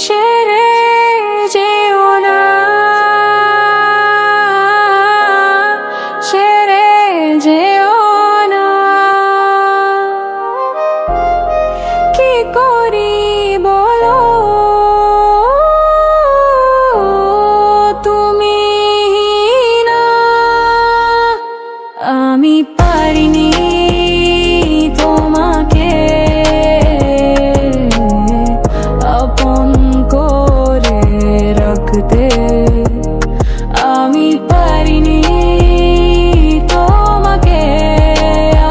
ছেড়ে যেও না, ছেড়ে যেও না। কি করি বলো তুমি না, আমি পারিনি তোমাকে আপন করে রাখতে। আমি পারিনি তোমাকে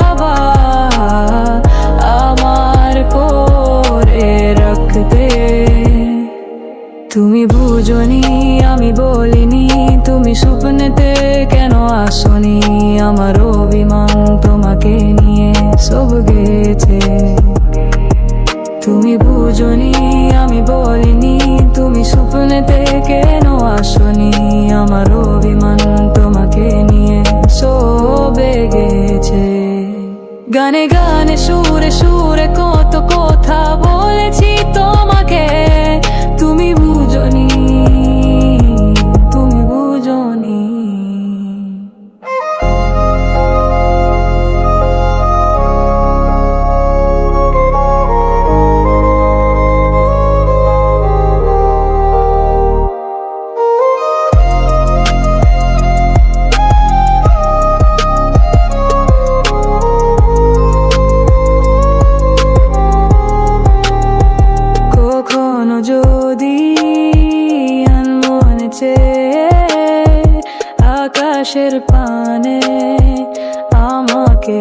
আবার আমার করে রাখতে। তুমি বুঝোনি আমি বলিনি, তুমি স্বপ্নেতে কেন আসোনি? আমার অভিমান তোমাকে নিয়ে সব গেছে। তুমি বুঝোনি আমি বলিনি, তুমি স্বপ্নেতে কেন আসোনি? আমার অভিমান তোমাকে নিয়ে সব গেছে। গানে গানে সুরে সুরে কত কথা বলেছি তোমাকে, তুমি বুঝোনি, তুমি বুঝোনি। কখনো যদি আনমনে চেয়ে আকাশের পানে আমাকে